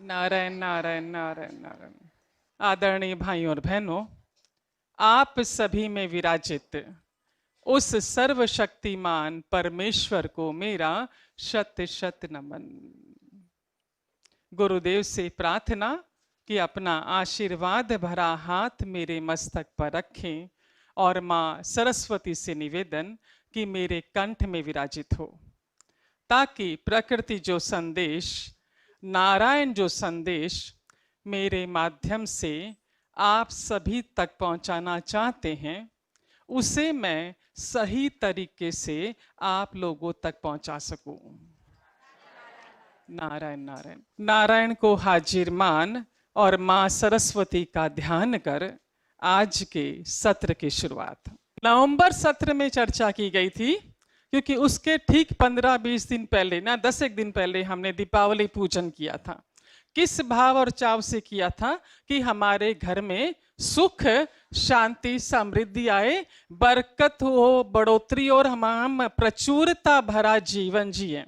नारायण नारायण नारायण नारायण। आदरणीय भाइयों और बहनों, आप सभी में विराजित उस सर्वशक्तिमान परमेश्वर को मेरा शत शत नमन। गुरुदेव से प्रार्थना कि अपना आशीर्वाद भरा हाथ मेरे मस्तक पर रखें और मां सरस्वती से निवेदन कि मेरे कंठ में विराजित हो, ताकि प्रकृति जो संदेश, नारायण जो संदेश मेरे माध्यम से आप सभी तक पहुंचाना चाहते हैं, उसे मैं सही तरीके से आप लोगों तक पहुंचा सकूं। नारायण नारायण। नारायण को हाजिर मान और मां सरस्वती का ध्यान कर आज के सत्र की शुरुआत। नवंबर सत्र में चर्चा की गई थी, क्योंकि उसके ठीक 15-20 दिन पहले ना 10 एक दिन पहले हमने दीपावली पूजन किया था। किस भाव और चाव से किया था कि हमारे घर में सुख शांति समृद्धि आए, बरकत हो, बढ़ोतरी और हम प्रचुरता भरा जीवन जिए।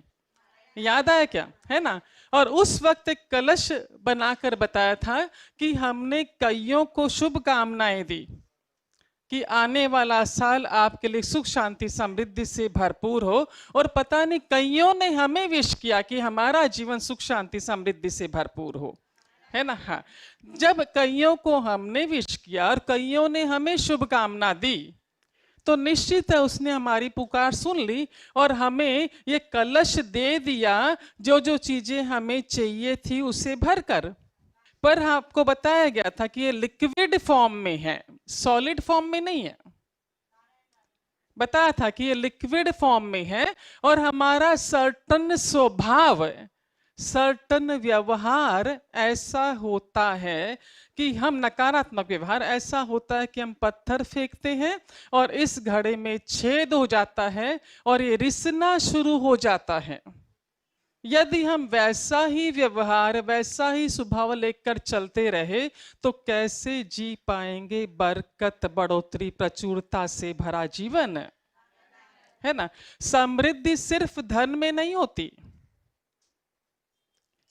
याद आया क्या? है ना? और उस वक्त एक कलश बनाकर बताया था कि हमने कईयों को शुभकामनाएं दी कि आने वाला साल आपके लिए सुख शांति समृद्धि से भरपूर हो, और पता नहीं कईयों ने हमें विश किया कि हमारा जीवन सुख शांति समृद्धि से भरपूर हो, है ना? हाँ, जब कईयों को हमने विश किया और कईयों ने हमें शुभकामना दी, तो निश्चित है उसने हमारी पुकार सुन ली और हमें ये कलश दे दिया जो जो चीजें हमें चाहिए थी उसे भरकर। पर आपको बताया गया था कि ये लिक्विड फॉर्म में है, सॉलिड फॉर्म में नहीं है। बताया था कि ये लिक्विड फॉर्म में है और हमारा सर्टन स्वभाव, सर्टन व्यवहार ऐसा होता है कि हम नकारात्मक व्यवहार ऐसा होता है कि हम पत्थर फेंकते हैं और इस घड़े में छेद हो जाता है और ये रिसना शुरू हो जाता है। यदि हम वैसा ही व्यवहार, वैसा ही स्वभाव लेकर चलते रहे तो कैसे जी पाएंगे बरकत, बढ़ोतरी, प्रचुरता से भरा जीवन, है ना? समृद्धि सिर्फ धन में नहीं होती।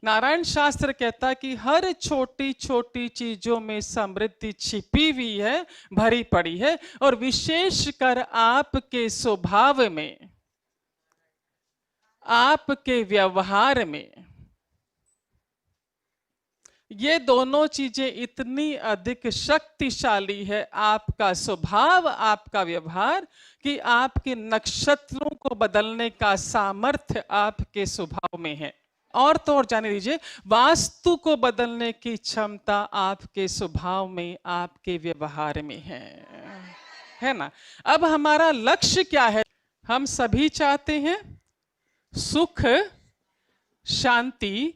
नारायण शास्त्र कहता है कि हर छोटी छोटी चीजों में समृद्धि छिपी हुई है, भरी पड़ी है, और विशेषकर आपके स्वभाव में, आपके व्यवहार में। ये दोनों चीजें इतनी अधिक शक्तिशाली है, आपका स्वभाव, आपका व्यवहार, कि आपके नक्षत्रों को बदलने का सामर्थ्य आपके स्वभाव में है। और तो और जाने दीजिए, वास्तु को बदलने की क्षमता आपके स्वभाव में, आपके व्यवहार में है ना? अब हमारा लक्ष्य क्या है? हम सभी चाहते हैं सुख शांति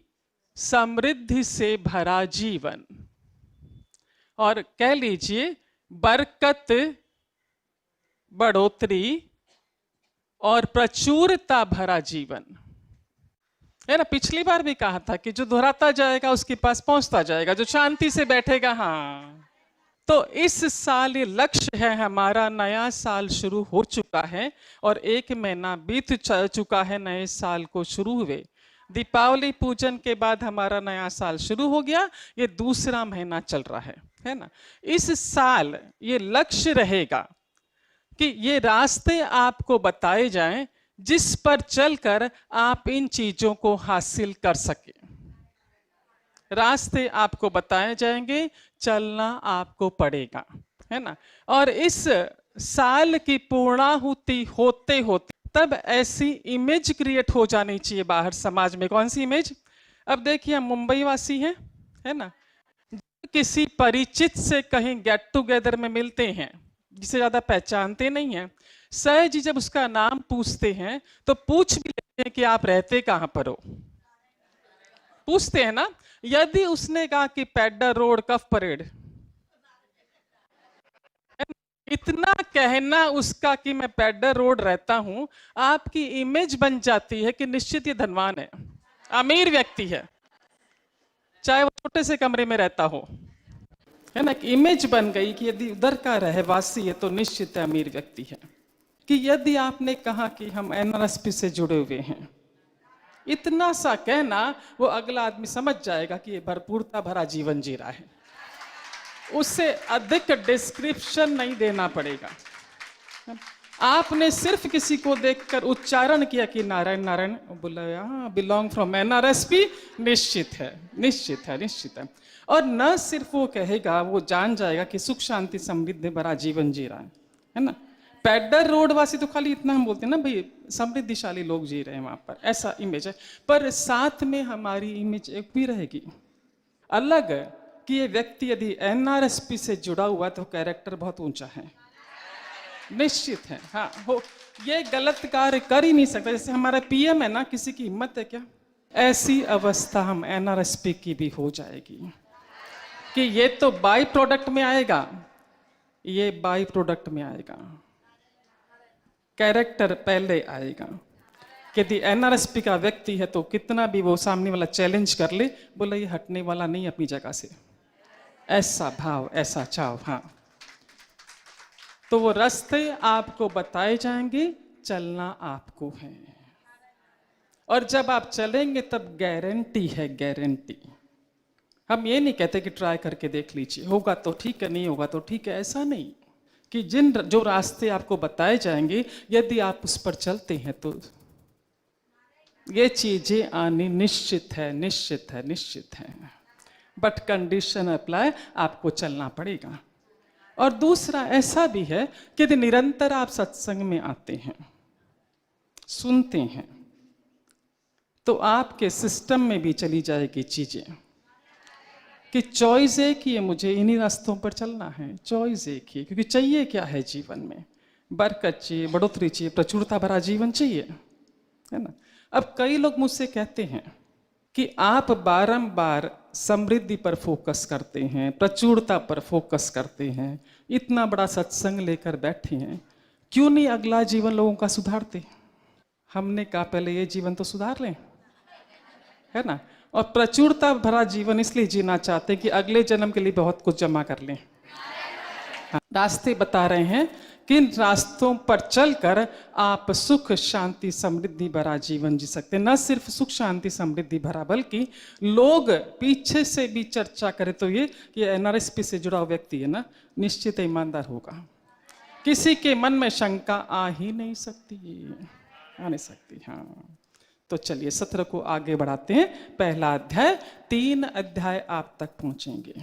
समृद्धि से भरा जीवन, और कह लीजिए बरकत, बढ़ोतरी और प्रचुरता भरा जीवन, है ना? पिछली बार भी कहा था कि जो दोहराता जाएगा उसके पास पहुंचता जाएगा, जो शांति से बैठेगा। हाँ, तो इस साल ये लक्ष्य है हमारा। नया साल शुरू हो चुका है और 1 महीना बीत चुका है नए साल को शुरू हुए। दीपावली पूजन के बाद हमारा नया साल शुरू हो गया, ये दूसरा महीना चल रहा है ना? इस साल ये लक्ष्य रहेगा कि ये रास्ते आपको बताए जाएं जिस पर चलकर आप इन चीजों को हासिल कर सके। रास्ते आपको बताए जाएंगे, चलना आपको पड़ेगा, है ना? और इस साल की पूर्णाहुति होते होते तब ऐसी इमेज क्रिएट हो जानी चाहिए बाहर समाज में। कौन सी इमेज? अब देखिए, हम मुंबई वासी हैं, है ना? किसी परिचित से कहीं गेट टुगेदर में मिलते हैं जिसे ज्यादा पहचानते नहीं हैं, सहज जी जब उसका नाम पूछते हैं तो पूछ भी लेते हैं कि आप रहते कहां पर हो, पूछते हैं ना? यदि उसने कहा कि पैडर रोड, कफ परेड, इतना कहना उसका कि मैं पैडर रोड रहता हूं, आपकी इमेज बन जाती है कि निश्चित ये धनवान है, अमीर व्यक्ति है, चाहे वो छोटे से कमरे में रहता हो, है ना? इमेज बन गई कि यदि उधर का रहवासी है तो निश्चित अमीर व्यक्ति है। कि यदि आपने कहा कि हम एनआरएसपी से जुड़े हुए हैं, इतना सा कहना, वो अगला आदमी समझ जाएगा कि ये भरपूरता भरा जीवन जी रहा है। उससे अधिक डिस्क्रिप्शन नहीं देना पड़ेगा। आपने सिर्फ किसी को देखकर उच्चारण किया कि नारायण नारायण, बोला हाँ बिलोंग फ्रॉम एनआरएसपी, निश्चित है निश्चित है निश्चित है। और न सिर्फ वो कहेगा, वो जान जाएगा कि सुख शांति समृद्धि भरा जीवन जी रहा है ना। पैडर रोड वासी तो खाली इतना हम बोलते हैं ना, भाई समृद्धिशाली लोग जी रहे हैं वहां पर, ऐसा इमेज है। पर साथ में हमारी इमेज एक भी रहेगी अलग, कि ये व्यक्ति यदि एनआरएसपी से जुड़ा हुआ तो कैरेक्टर बहुत ऊंचा है, निश्चित है। हाँ हो, ये गलत कार्य कर ही नहीं सकता। जैसे हमारा पीएम है ना, किसी की हिम्मत है क्या? ऐसी अवस्था हम एनआरएसपी की भी हो जाएगी कि ये तो बाई प्रोडक्ट में आएगा, ये बाई प्रोडक्ट में आएगा, कैरेक्टर पहले आएगा। यदि एनआरएसपी का व्यक्ति है तो कितना भी वो सामने वाला चैलेंज कर ले, बोला ये हटने वाला नहीं अपनी जगह से, ऐसा भाव ऐसा चाव। हाँ, तो वो रास्ते आपको बताए जाएंगे, चलना आपको है। और जब आप चलेंगे तब गारंटी है, गारंटी। हम ये नहीं कहते कि ट्राई करके देख लीजिए, होगा तो ठीक है, नहीं होगा तो ठीक है, ऐसा नहीं। कि जो रास्ते आपको बताए जाएंगे, यदि आप उस पर चलते हैं तो ये चीजें आनी निश्चित है, निश्चित है, निश्चित है। बट कंडीशन अप्लाई, आपको चलना पड़ेगा। और दूसरा ऐसा भी है कि यदि निरंतर आप सत्संग में आते हैं, सुनते हैं, तो आपके सिस्टम में भी चली जाएगी चीजें कि चॉइस एक ही है, मुझे इन्हीं रास्तों पर चलना है, चॉइस एक ही। क्योंकि चाहिए क्या है जीवन में? बरकत चाहिए, बढ़ोतरी चाहिए, प्रचुरता भरा जीवन चाहिए, है ना। अब कई लोग मुझसे कहते हैं कि आप बारंबार समृद्धि पर फोकस करते हैं, प्रचुरता पर फोकस करते हैं, इतना बड़ा सत्संग लेकर बैठे हैं, क्यों नहीं अगला जीवन लोगों का सुधारते? हमने कहा पहले ये जीवन तो सुधार लें, है ना। और प्रचुरता भरा जीवन इसलिए जीना चाहते हैं कि अगले जन्म के लिए बहुत कुछ जमा कर लें। रास्ते बता रहे हैं, किन रास्तों पर चलकर आप सुख शांति समृद्धि भरा जीवन जी सकते हैं। न सिर्फ सुख शांति समृद्धि भरा, बल्कि लोग पीछे से भी चर्चा करें तो ये कि एनआरएसपी से जुड़ा व्यक्ति है ना, निश्चित ईमानदार होगा, किसी के मन में शंका आ ही नहीं सकती, आ नहीं सकती। हाँ, तो चलिए सत्र को आगे बढ़ाते हैं। पहला अध्याय, 3 अध्याय आप तक पहुंचेंगे,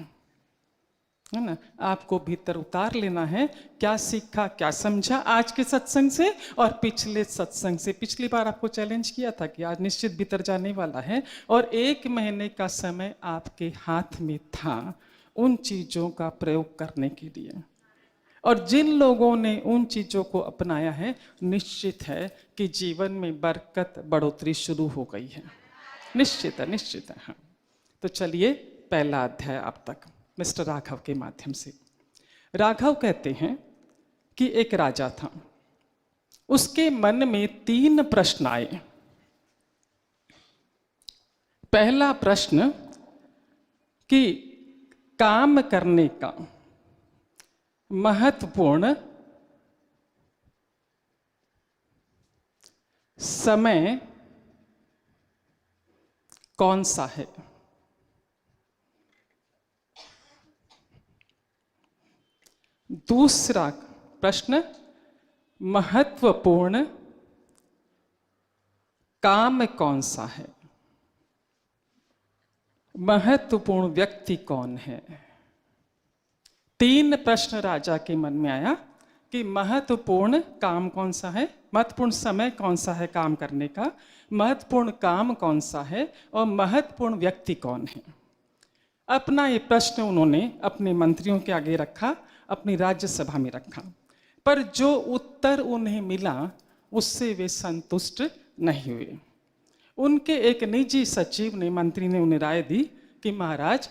है ना। आपको भीतर उतार लेना है, क्या सीखा, क्या समझा आज के सत्संग से और पिछले सत्संग से। पिछली बार आपको चैलेंज किया था कि आज निश्चित भीतर जाने वाला है, और 1 महीने का समय आपके हाथ में था उन चीजों का प्रयोग करने के लिए। और जिन लोगों ने उन चीजों को अपनाया है, निश्चित है कि जीवन में बरकत बढ़ोतरी शुरू हो गई है, निश्चित है, निश्चित है। हाँ, तो चलिए पहला अध्याय आप तक मिस्टर राघव के माध्यम से। राघव कहते हैं कि एक राजा था, उसके मन में 3 प्रश्न आए। पहला प्रश्न कि काम करने का महत्वपूर्ण समय कौन सा है। दूसरा प्रश्न, महत्वपूर्ण काम कौन सा है, महत्वपूर्ण व्यक्ति कौन है। 3 प्रश्न राजा के मन में आया कि महत्वपूर्ण काम कौन सा है, महत्वपूर्ण समय कौन सा है काम करने का, महत्वपूर्ण काम कौन सा है, और महत्वपूर्ण व्यक्ति कौन है। अपना ये प्रश्न उन्होंने अपने मंत्रियों के आगे रखा, अपनी राज्यसभा में रखा, पर जो उत्तर उन्हें मिला उससे वे संतुष्ट नहीं हुए। उनके एक निजी सचिव ने, मंत्री ने उन्हें राय दी कि महाराज,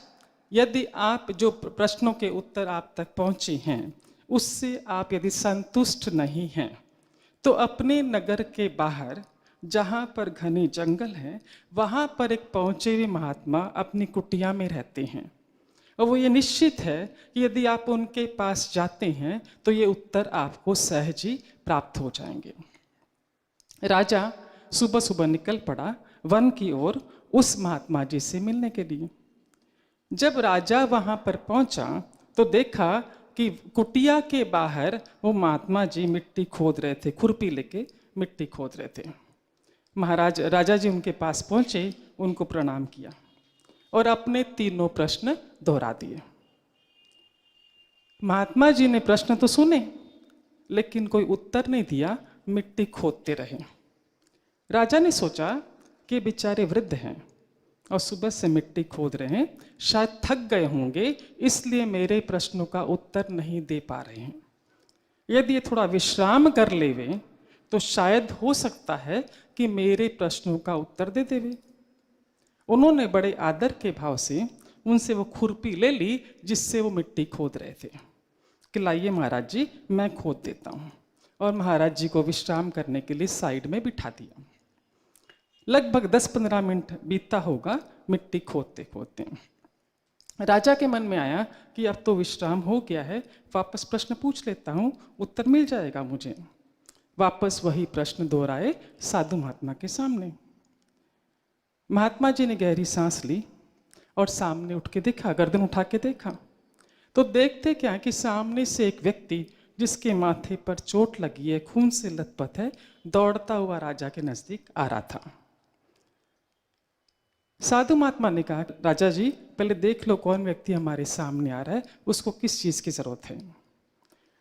यदि आप जो प्रश्नों के उत्तर आप तक पहुंचे हैं उससे आप यदि संतुष्ट नहीं हैं, तो अपने नगर के बाहर जहां पर घने जंगल है, वहां पर एक पहुंचे हुए महात्मा अपनी कुटिया में रहते हैं, और वो ये निश्चित है कि यदि आप उनके पास जाते हैं तो ये उत्तर आपको सहज ही प्राप्त हो जाएंगे। राजा सुबह सुबह निकल पड़ा वन की ओर उस महात्मा जी से मिलने के लिए। जब राजा वहां पर पहुंचा तो देखा कि कुटिया के बाहर वो महात्मा जी मिट्टी खोद रहे थे, खुरपी लेके मिट्टी खोद रहे थे। राजा जी उनके पास पहुंचे, उनको प्रणाम किया और अपने तीनों प्रश्न दोहरा दिए। महात्मा जी ने प्रश्न तो सुने लेकिन कोई उत्तर नहीं दिया, मिट्टी खोदते रहे। राजा ने सोचा कि बेचारे वृद्ध हैं और सुबह से मिट्टी खोद रहे हैं, शायद थक गए होंगे, इसलिए मेरे प्रश्नों का उत्तर नहीं दे पा रहे हैं। यदि ये थोड़ा विश्राम कर लेवे तो शायद हो सकता है कि मेरे प्रश्नों का उत्तर दे देवे। उन्होंने बड़े आदर के भाव से उनसे वो खुरपी ले ली जिससे वो मिट्टी खोद रहे थे कि लाइए महाराज जी, मैं खोद देता हूँ, और महाराज जी को विश्राम करने के लिए साइड में बिठा दिया। लगभग 10-15 मिनट बीतता होगा मिट्टी खोदते खोदते। राजा के मन में आया कि अब तो विश्राम हो गया है, वापस प्रश्न पूछ लेता हूँ, उत्तर मिल जाएगा मुझे। वापस वही प्रश्न दोहराए साधु महात्मा के सामने। महात्मा जी ने गहरी सांस ली और सामने उठ के देखा, गर्दन उठा के देखा तो देखते क्या कि सामने से एक व्यक्ति जिसके माथे पर चोट लगी है, खून से लथपथ है, दौड़ता हुआ राजा के नजदीक आ रहा था। साधु महात्मा ने कहा, राजा जी पहले देख लो कौन व्यक्ति हमारे सामने आ रहा है, उसको किस चीज की जरूरत है।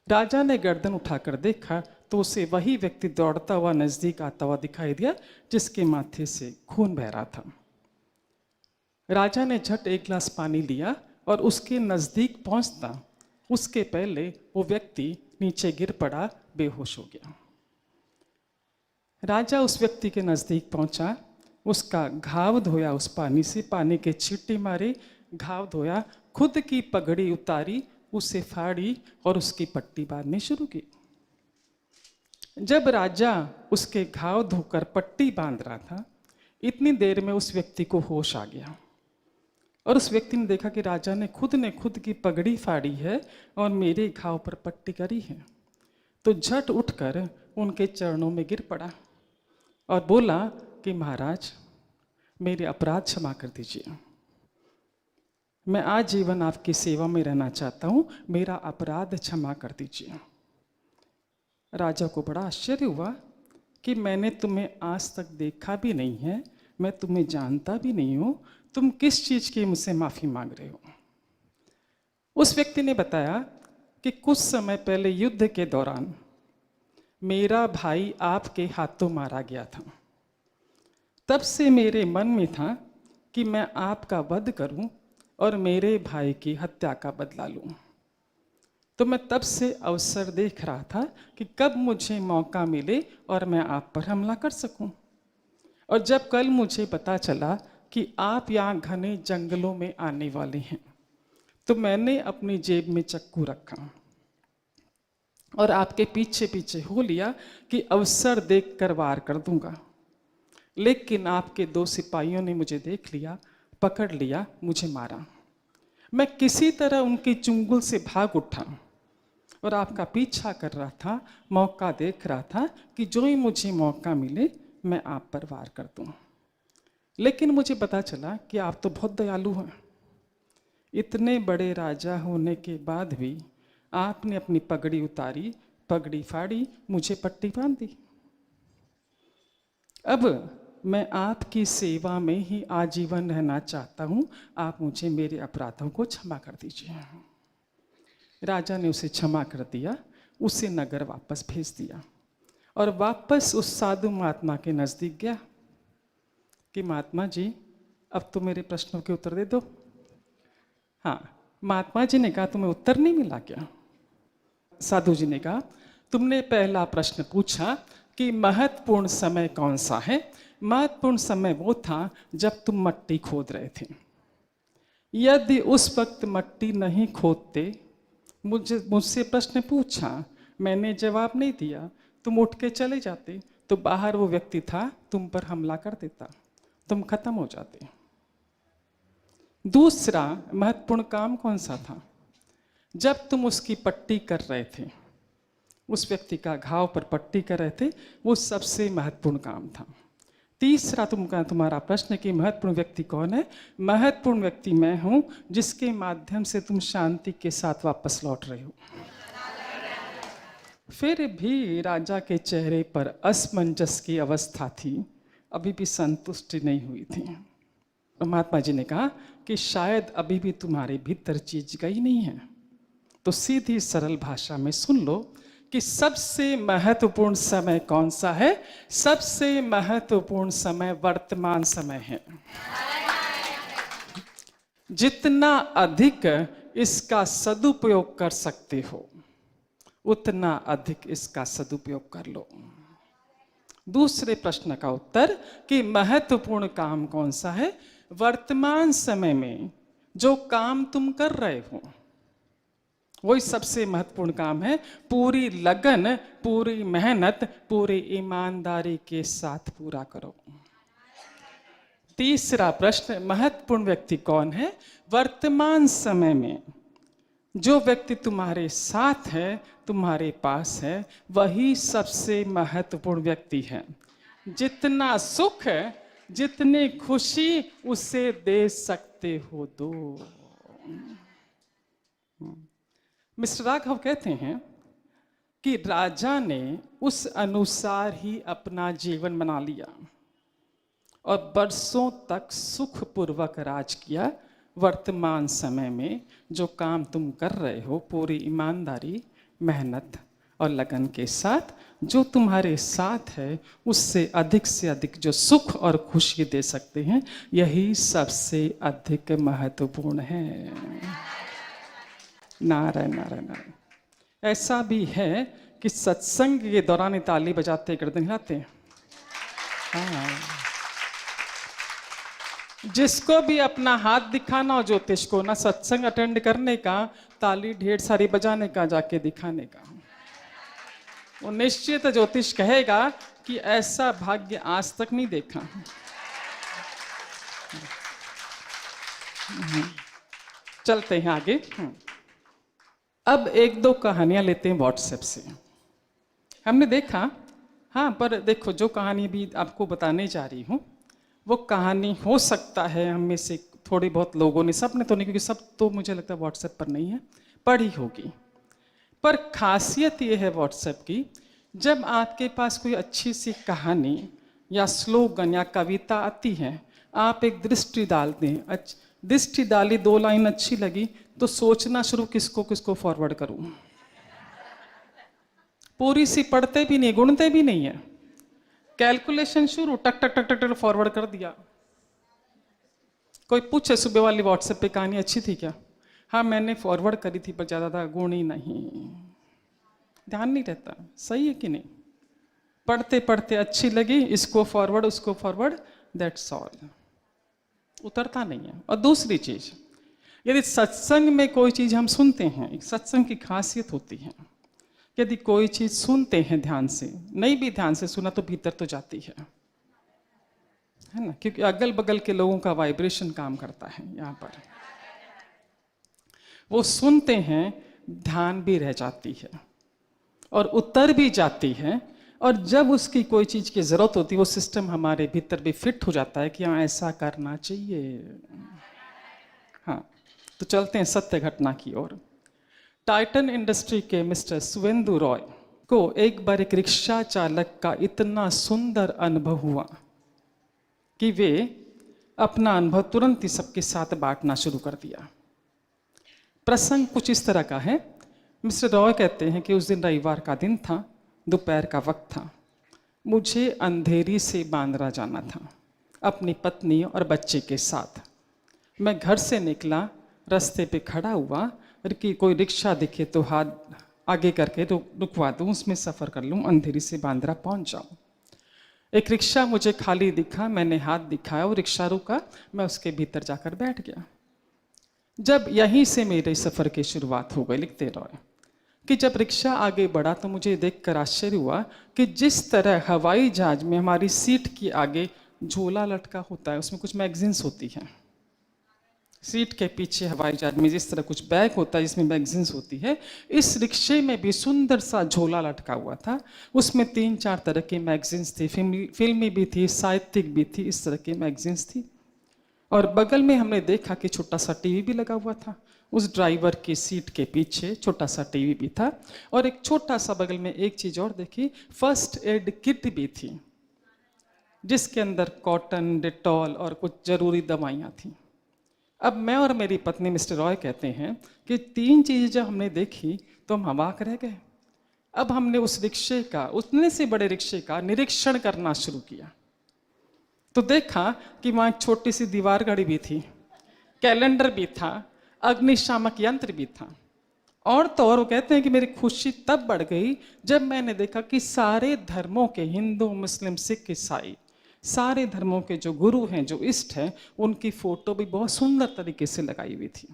राजा ने गर्दन उठाकर देखा तो उसे वही व्यक्ति दौड़ता हुआ नजदीक आता हुआ दिखाई दिया जिसके माथे से खून बह रहा था। राजा ने झट एक गिलास पानी लिया और उसके नजदीक पहुंचता उसके पहले वो व्यक्ति नीचे गिर पड़ा, बेहोश हो गया। राजा उस व्यक्ति के नजदीक पहुंचा, उसका घाव धोया, उस पानी से पानी के छींटे मारे, घाव धोया, खुद की पगड़ी उतारी, उसे फाड़ी और उसकी पट्टी बांधनी शुरू की। जब राजा उसके घाव धोकर पट्टी बांध रहा था, इतनी देर में उस व्यक्ति को होश आ गया और उस व्यक्ति ने देखा कि राजा ने खुद की पगड़ी फाड़ी है और मेरे घाव पर पट्टी करी है। तो झट उठकर उनके चरणों में गिर पड़ा और बोला कि महाराज मेरे अपराध क्षमा कर दीजिए, मैं आजीवन आपकी सेवा में रहना चाहता हूँ, मेरा अपराध क्षमा कर दीजिए। राजा को बड़ा आश्चर्य हुआ कि मैंने तुम्हें आज तक देखा भी नहीं है, मैं तुम्हें जानता भी नहीं हूँ, तुम किस चीज की मुझसे माफी मांग रहे हो। उस व्यक्ति ने बताया कि कुछ समय पहले युद्ध के दौरान मेरा भाई आपके हाथों मारा गया था, तब से मेरे मन में था कि मैं आपका वध करूं और मेरे भाई की हत्या का बदला लूं। तो मैं तब से अवसर देख रहा था कि कब मुझे मौका मिले और मैं आप पर हमला कर सकूं। और जब कल मुझे पता चला कि आप यहाँ घने जंगलों में आने वाले हैं, तो मैंने अपनी जेब में चक्कू रखा और आपके पीछे पीछे हो लिया कि अवसर देखकर वार कर दूंगा। लेकिन आपके 2 सिपाहियों ने मुझे देख लिया, पकड़ लिया, मुझे मारा। मैं किसी तरह उनकी चुंगल से भाग उठा और आपका पीछा कर रहा था, मौका देख रहा था कि जो ही मुझे मौका मिले मैं आप पर वार कर दूं। लेकिन मुझे पता चला कि आप तो बहुत दयालु हैं, इतने बड़े राजा होने के बाद भी आपने अपनी पगड़ी उतारी, पगड़ी फाड़ी, मुझे पट्टी बांध दी। अब मैं आपकी सेवा में ही आजीवन रहना चाहता हूं, आप मुझे मेरे अपराधों को क्षमा कर दीजिए। राजा ने उसे क्षमा कर दिया, उसे नगर वापस भेज दिया और वापस उस साधु महात्मा के नजदीक गया कि महात्मा जी अब तो मेरे प्रश्नों के उत्तर दे दो। हाँ, महात्मा जी ने कहा तुम्हें उत्तर नहीं मिला क्या? साधु जी ने कहा तुमने पहला प्रश्न पूछा कि महत्वपूर्ण समय कौन सा है। महत्वपूर्ण समय वो था जब तुम मट्टी खोद रहे थे। यदि उस वक्त मट्टी नहीं खोदते, मुझसे प्रश्न पूछा, मैंने जवाब नहीं दिया, तुम उठ के चले जाते तो बाहर वो व्यक्ति था, तुम पर हमला कर देता, तुम खत्म हो जाते। दूसरा महत्वपूर्ण काम कौन सा था? जब तुम उसकी पट्टी कर रहे थे, उस व्यक्ति का घाव पर पट्टी कर रहे थे, वो सबसे महत्वपूर्ण काम था। तीसरा तुम्हारा प्रश्न कि महत्वपूर्ण व्यक्ति कौन है। महत्वपूर्ण व्यक्ति मैं हूं जिसके माध्यम से तुम शांति के साथ वापस लौट रहे हो। फिर भी राजा के चेहरे पर असमंजस की अवस्था थी, अभी भी संतुष्टि नहीं हुई थी। महात्मा जी ने कहा कि शायद अभी भी तुम्हारे भीतर चीज गई नहीं है। तो सीधी सरल भाषा में सुन लो कि सबसे महत्वपूर्ण समय कौन सा है। सबसे महत्वपूर्ण समय वर्तमान समय है। जितना अधिक इसका सदुपयोग कर सकते हो उतना अधिक इसका सदुपयोग कर लो। दूसरे प्रश्न का उत्तर कि महत्वपूर्ण काम कौन सा है। वर्तमान समय में जो काम तुम कर रहे हो वही सबसे महत्वपूर्ण काम है। पूरी लगन, पूरी मेहनत, पूरी ईमानदारी के साथ पूरा करो। तीसरा प्रश्न, महत्वपूर्ण व्यक्ति कौन है। वर्तमान समय में जो व्यक्ति तुम्हारे साथ है, तुम्हारे पास है, वही सबसे महत्वपूर्ण व्यक्ति है। जितना सुख, जितनी खुशी उसे दे सकते हो दो। मिस्टर राघव कहते हैं कि राजा ने उस अनुसार ही अपना जीवन बना लिया और बरसों तक सुखपूर्वक राज किया। वर्तमान समय में जो काम तुम कर रहे हो पूरी ईमानदारी, मेहनत और लगन के साथ, जो तुम्हारे साथ है उससे से अधिक जो सुख और खुशी दे सकते हैं, यही सबसे अधिक महत्वपूर्ण है। नारायण नारायण नारायण। ऐसा भी है कि सत्संग के दौरान ताली बजाते गर्दन हिलाते हैं। हाँ, जिसको भी अपना हाथ दिखाना हो ज्योतिष को ना, सत्संग अटेंड करने का, ताली ढेर सारी बजाने का, जाके दिखाने का, वो निश्चित ज्योतिष कहेगा कि ऐसा भाग्य आज तक नहीं देखा। चलते हैं आगे। अब एक दो कहानियां लेते हैं व्हाट्सएप से। हमने देखा, हाँ, पर देखो जो कहानी भी आपको बताने जा रही हूं वो कहानी हो सकता है हम में से थोड़ी बहुत लोगों ने, सब ने तो नहीं, क्योंकि सब तो मुझे लगता है व्हाट्सएप पर नहीं है, पढ़ी होगी। पर खासियत ये है व्हाट्सएप की, जब आपके पास कोई अच्छी सी कहानी या स्लोगन या कविता आती है, आप एक दृष्टि डालते हैं। दृष्टि डाली, 2 लाइन अच्छी लगी तो सोचना शुरू किसको किसको फॉरवर्ड करूं। पूरी सी पढ़ते भी नहीं, गुणते भी नहीं है, कैलकुलेशन शुरू, टक टक टक टक टक फॉरवर्ड कर दिया। कोई पूछे सुबह वाली व्हाट्सएप पे कहानी अच्छी थी क्या? हाँ मैंने फॉरवर्ड करी थी पर ज़्यादा गुण ही नहीं, ध्यान नहीं रहता। सही है कि नहीं? पढ़ते पढ़ते अच्छी लगी, इसको फॉरवर्ड उसको फॉरवर्ड, दैट्स ऑल, उतरता नहीं है। और दूसरी चीज, यदि सत्संग में कोई चीज हम सुनते हैं, एक सत्संग की खासियत होती है, यदि कोई चीज सुनते हैं ध्यान से, नहीं भी ध्यान से सुना तो भीतर तो जाती है ना, क्योंकि अगल बगल के लोगों का वाइब्रेशन काम करता है यहाँ पर। वो सुनते हैं, ध्यान भी रह जाती है और उतर भी जाती है, और जब उसकी कोई चीज की जरूरत होती है वो सिस्टम हमारे भीतर भी फिट हो जाता है कि हाँ ऐसा करना चाहिए। हाँ, तो चलते हैं सत्य घटना की ओर। टाइटन इंडस्ट्री के मिस्टर सुवेंदु रॉय को एक बार एक रिक्शा चालक का इतना सुंदर अनुभव हुआ कि वे अपना अनुभव तुरंत ही सबके साथ बांटना शुरू कर दिया। प्रसंग कुछ इस तरह का है। मिस्टर रॉय कहते हैं कि उस दिन रविवार का दिन था, दोपहर का वक्त था। मुझे अंधेरी से बांद्रा जाना था अपनी पत्नी और बच्चे के साथ। मैं घर से निकला, रास्ते पे खड़ा हुआ कि कोई रिक्शा दिखे तो हाथ आगे करके रुकवा दूँ, उसमें सफ़र कर लूँ, अंधेरी से बांद्रा पहुँच जाऊँ। एक रिक्शा मुझे खाली दिखा, मैंने हाथ दिखाया, वो रिक्शा रुका, मैं उसके भीतर जाकर बैठ गया। जब यहीं से मेरे सफ़र की शुरुआत हो गई, लिखते रहे, कि जब रिक्शा आगे बढ़ा तो मुझे देखकर आश्चर्य हुआ कि जिस तरह हवाई जहाज में हमारी सीट के आगे झोला लटका होता है, उसमें कुछ मैगजीन्स होती हैं, सीट के पीछे हवाई जहाज में जिस तरह कुछ बैग होता है जिसमें मैगजीन्स होती है, इस रिक्शे में भी सुंदर सा झोला लटका हुआ था। उसमें 3-4 तरह की मैगजीन्स थी, फिल्मी भी थी, साहित्यिक भी थी, इस तरह की मैगजीन्स थी। और बगल में हमने देखा कि छोटा सा टीवी भी लगा हुआ था। उस ड्राइवर की सीट के पीछे छोटा सा टीवी भी था और एक छोटा सा बगल में एक चीज़ और देखी, फर्स्ट एड किट भी थी जिसके अंदर कॉटन, डेटॉल और कुछ ज़रूरी दवाइयाँ थीं। अब मैं और मेरी पत्नी मिस्टर रॉय कहते हैं कि 3 चीज़ें जब हमने देखी तो हम अवाक रह गए। अब हमने उस रिक्शे का, उतने से बड़े रिक्शे का निरीक्षण करना शुरू किया तो देखा कि वहाँ एक छोटी सी दीवार घड़ी भी थी, कैलेंडर भी था, अग्निशामक यंत्र भी था। और तो और वो कहते हैं कि मेरी खुशी तब बढ़ गई जब मैंने देखा कि सारे धर्मों के, हिंदू, मुस्लिम, सिख, ईसाई, सारे धर्मों के जो गुरु हैं, जो इष्ट हैं, उनकी फोटो भी बहुत सुंदर तरीके से लगाई हुई थी।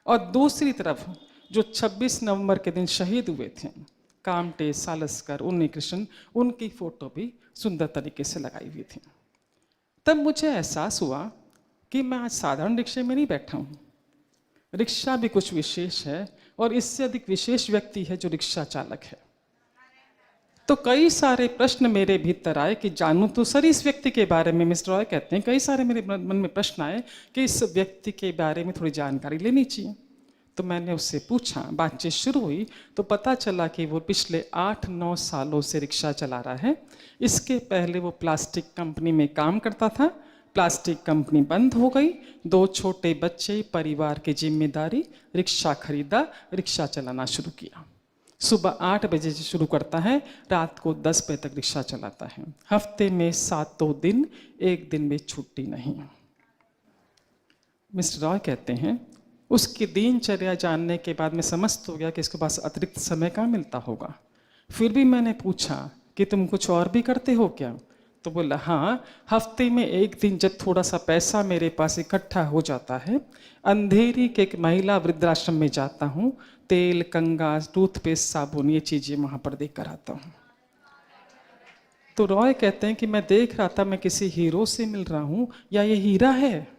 और दूसरी तरफ जो 26 नवंबर के दिन शहीद हुए थे, कामटे, सालस्कर, उन्नी कृष्ण, उनकी फोटो भी सुंदर तरीके से लगाई हुई थी। तब मुझे एहसास हुआ कि मैं आज साधारण रिक्शे में नहीं बैठा हूँ, रिक्शा भी कुछ विशेष है और इससे अधिक विशेष व्यक्ति है जो रिक्शा चालक है। तो कई सारे प्रश्न मेरे भीतर आए कि जानूं तो सर इस व्यक्ति के बारे में। मिस्टर रॉय कहते हैं कई सारे मेरे मन में प्रश्न आए कि इस व्यक्ति के बारे में थोड़ी जानकारी लेनी चाहिए। तो मैंने उससे पूछा, बातचीत शुरू हुई तो पता चला कि वो पिछले 8-9 सालों से रिक्शा चला रहा है। इसके पहले वो प्लास्टिक कंपनी में काम करता था, प्लास्टिक कंपनी बंद हो गई, 2 छोटे बच्चे, परिवार की जिम्मेदारी, रिक्शा खरीदा, रिक्शा चलाना शुरू किया। सुबह 8 बजे से शुरू करता है, रात को 10 बजे तक रिक्शा चलाता है। हफ्ते में 7 दिन, एक दिन में छुट्टी नहीं। मिस्टर रॉय कहते हैं उसकी दिनचर्या जानने के बाद मैं समझ तो गया कि इसके पास अतिरिक्त समय कहाँ मिलता होगा। फिर भी मैंने पूछा कि तुम कुछ और भी करते हो क्या? तो बोला हाँ, हफ्ते में एक दिन जब थोड़ा सा पैसा मेरे पास इकट्ठा हो जाता है, अंधेरी के एक महिला वृद्धाश्रम में जाता हूँ, तेल, कंघा, टूथपेस्ट, साबुन, ये चीज़ें वहाँ पर देख कर आता हूँ। तो रॉय कहते हैं कि मैं देख रहा था मैं किसी हीरो से मिल रहा हूँ या ये हीरा है।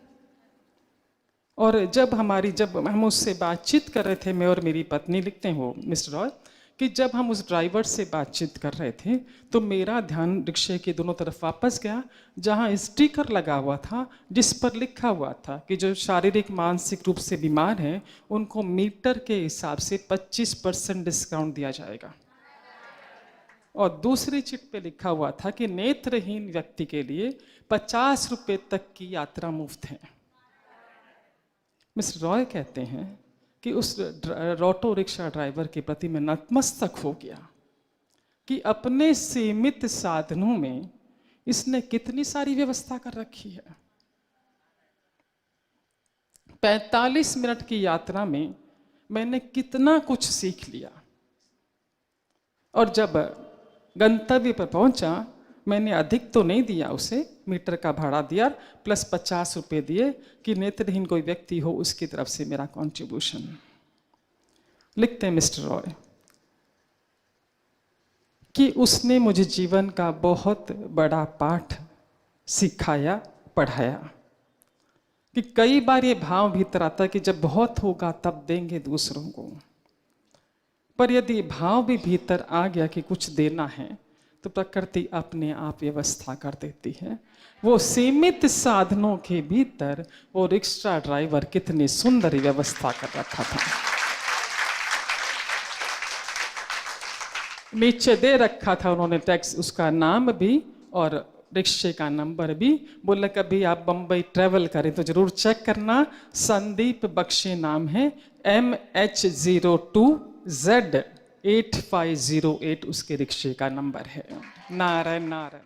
और जब हम उससे बातचीत कर रहे थे, मैं और मेरी पत्नी, लिखते हैं वो मिस्टर रॉय, कि जब हम उस ड्राइवर से बातचीत कर रहे थे तो मेरा ध्यान रिक्शे के दोनों तरफ वापस गया जहां स्टिकर लगा हुआ था जिस पर लिखा हुआ था कि जो शारीरिक मानसिक रूप से बीमार हैं उनको मीटर के हिसाब से 25% डिस्काउंट दिया जाएगा। और दूसरी चिट पे लिखा हुआ था कि नेत्रहीन व्यक्ति के लिए 50 रुपये तक की यात्रा मुफ्त है। मिस्टर रॉय कहते हैं कि उस ऑटो रिक्शा ड्राइवर के प्रति मैं नतमस्तक हो गया कि अपने सीमित साधनों में इसने कितनी सारी व्यवस्था कर रखी है। 45 मिनट की यात्रा में मैंने कितना कुछ सीख लिया। और जब गंतव्य पर पहुंचा मैंने अधिक तो नहीं दिया उसे, मीटर का भाड़ा दिया प्लस 50 रुपये दिए कि नेत्रहीन कोई व्यक्ति हो उसकी तरफ से मेरा कंट्रीब्यूशन। लिखते हैं मिस्टर रॉय कि उसने मुझे जीवन का बहुत बड़ा पाठ सिखाया, पढ़ाया। कि कई बार ये भाव भीतर आता है कि जब बहुत होगा तब देंगे दूसरों को, पर यदि भाव भी भीतर आ गया कि कुछ देना है तो प्रकृति अपने आप व्यवस्था कर देती है। वो सीमित साधनों के भीतर वो रिक्शा ड्राइवर कितनी सुंदर व्यवस्था कर रखा था। नीचे दे रखा था उन्होंने टैक्स, उसका नाम भी और रिक्शे का नंबर भी। बोले कभी आप बम्बई ट्रेवल करें तो जरूर चेक करना, संदीप बख्शी नाम है, MH02Z8508 उसके रिक्शे का नंबर है। नारायण नारायण।